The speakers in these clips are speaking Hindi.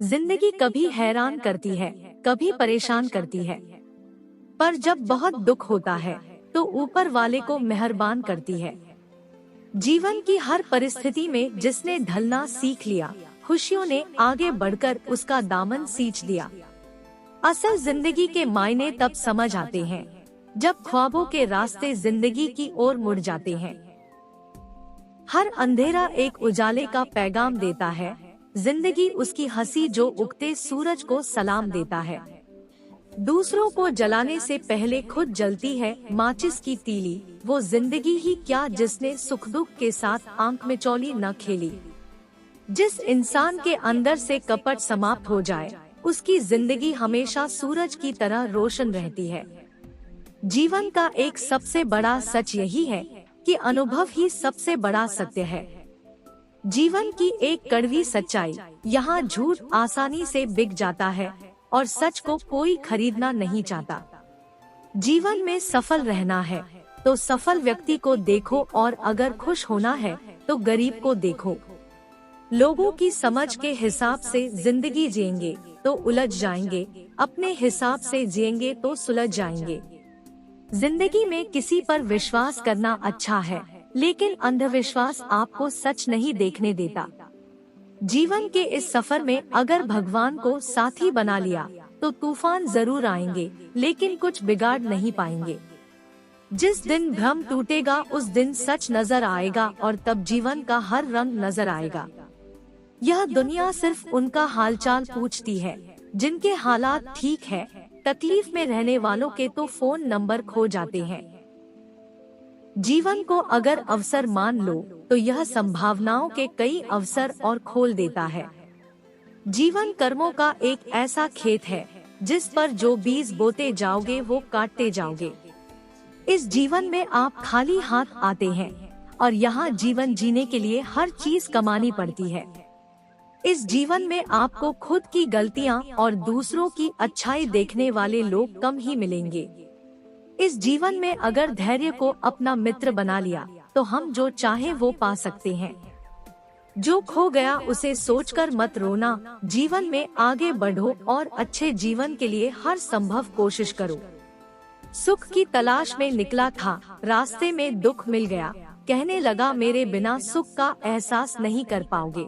जिंदगी कभी हैरान करती है, कभी परेशान करती है, पर जब बहुत दुख होता है तो ऊपर वाले को मेहरबान करती है। जीवन की हर परिस्थिति में जिसने ढलना सीख लिया, खुशियों ने आगे बढ़कर उसका दामन सींच दिया। असल जिंदगी के मायने तब समझ आते हैं जब ख्वाबों के रास्ते जिंदगी की ओर मुड़ जाते हैं। हर अंधेरा एक उजाले का पैगाम देता है, जिंदगी उसकी हंसी जो उगते सूरज को सलाम देता है। दूसरों को जलाने से पहले खुद जलती है माचिस की तीली, वो जिंदगी ही क्या जिसने सुख दुख के साथ आंख में चौली न खेली। जिस इंसान के अंदर से कपट समाप्त हो जाए, उसकी जिंदगी हमेशा सूरज की तरह रोशन रहती है। जीवन का एक सबसे बड़ा सच यही है कि अनुभव ही सबसे बड़ा सत्य है। जीवन की एक कड़वी सच्चाई, यहाँ झूठ आसानी से बिक जाता है और सच को कोई खरीदना नहीं चाहता। जीवन में सफल रहना है तो सफल व्यक्ति को देखो, और अगर खुश होना है तो गरीब को देखो। लोगों की समझ के हिसाब से जिंदगी जिएंगे तो उलझ जाएंगे, अपने हिसाब से जिएंगे तो सुलझ जाएंगे। जिंदगी में किसी पर विश्वास करना अच्छा है, लेकिन अंधविश्वास आपको सच नहीं देखने देता। जीवन के इस सफर में अगर भगवान को साथी बना लिया तो तूफान जरूर आएंगे, लेकिन कुछ बिगाड़ नहीं पाएंगे। जिस दिन भ्रम टूटेगा उस दिन सच नजर आएगा, और तब जीवन का हर रंग नजर आएगा। यह दुनिया सिर्फ उनका हालचाल पूछती है जिनके हालात ठीक है। तकलीफ में रहने वालों के तो फोन नंबर खो जाते हैं। जीवन को अगर अवसर मान लो तो यह संभावनाओं के कई अवसर और खोल देता है। जीवन कर्मों का एक ऐसा खेत है जिस पर जो बीज बोते जाओगे वो काटते जाओगे। इस जीवन में आप खाली हाथ आते हैं, और यहाँ जीवन जीने के लिए हर चीज कमानी पड़ती है। इस जीवन में आपको खुद की गलतियाँ और दूसरों की अच्छाई देखने वाले लोग कम ही मिलेंगे। इस जीवन में अगर धैर्य को अपना मित्र बना लिया तो हम जो चाहे वो पा सकते हैं। जो खो गया उसे सोचकर मत रोना, जीवन में आगे बढ़ो और अच्छे जीवन के लिए हर संभव कोशिश करो। सुख की तलाश में निकला था, रास्ते में दुख मिल गया, कहने लगा मेरे बिना सुख का एहसास नहीं कर पाओगे।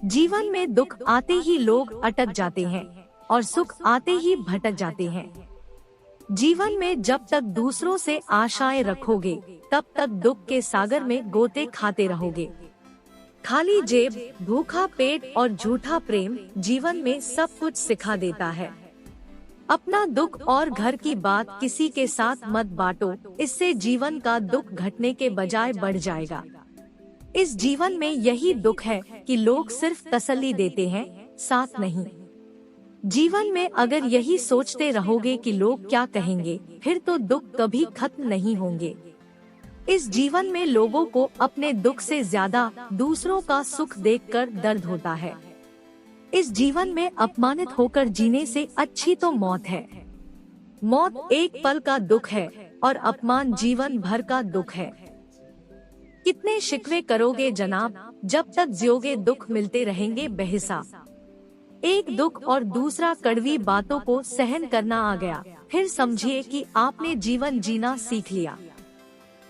जीवन में दुख आते ही लोग अटक जाते हैं और सुख आते ही भटक जाते हैं। जीवन में जब तक दूसरों से आशाएं रखोगे तब तक दुख के सागर में गोते खाते रहोगे। खाली जेब, भूखा पेट और झूठा प्रेम जीवन में सब कुछ सिखा देता है। अपना दुख और घर की बात किसी के साथ मत बांटो, इससे जीवन का दुख घटने के बजाय बढ़ जाएगा। इस जीवन में यही दुख है कि लोग सिर्फ तसल्ली देते हैं, साथ नहीं। जीवन में अगर यही सोचते रहोगे कि लोग क्या कहेंगे, फिर तो दुख कभी खत्म नहीं होंगे। इस जीवन में लोगों को अपने दुख से ज्यादा दूसरों का सुख देखकर दर्द होता है। इस जीवन में अपमानित होकर जीने से अच्छी तो मौत है। मौत एक पल का दुख है और अपमान जीवन भर का दुख है। कितने शिकवे करोगे जनाब, जब तक जियोगे दुख मिलते रहेंगे बेहिसाब। एक दुख और दूसरा कड़वी बातों को सहन करना आ गया, फिर समझिए कि आपने जीवन जीना सीख लिया।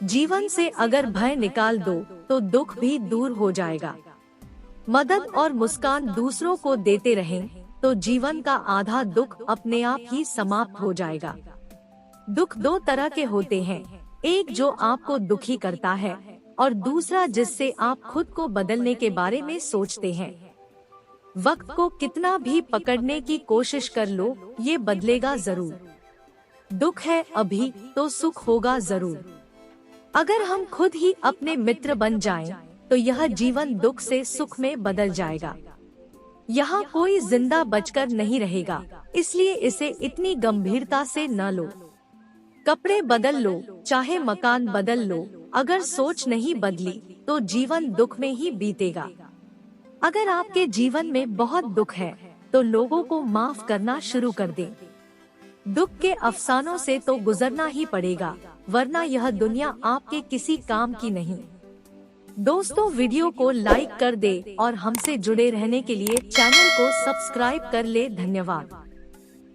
जीवन से अगर भय निकाल दो तो दुख भी दूर हो जाएगा। मदद और मुस्कान दूसरों को देते रहें तो जीवन का आधा दुख अपने आप ही समाप्त हो जाएगा। दुख दो तरह के होते हैं, एक जो आपको दुखी करता है और दूसरा जिससे आप खुद को बदलने के बारे में सोचते हैं। वक्त को कितना भी पकड़ने की कोशिश कर लो, ये बदलेगा जरूर। दुख है अभी तो सुख होगा जरूर। अगर हम खुद ही अपने मित्र बन जाएं, तो यह जीवन दुख से सुख में बदल जाएगा। यहाँ कोई जिंदा बचकर नहीं रहेगा, इसलिए इसे इतनी गंभीरता से न लो। कपड़े बदल लो, चाहे मकान बदल लो, अगर सोच नहीं बदली तो जीवन दुख में ही बीतेगा। अगर आपके जीवन में बहुत दुख है तो लोगों को माफ करना शुरू कर दें। दुख के अफसानों से तो गुजरना ही पड़ेगा, वरना यह दुनिया आपके किसी काम की नहीं। दोस्तों वीडियो को लाइक कर दे और हमसे जुड़े रहने के लिए चैनल को सब्सक्राइब कर ले। धन्यवाद।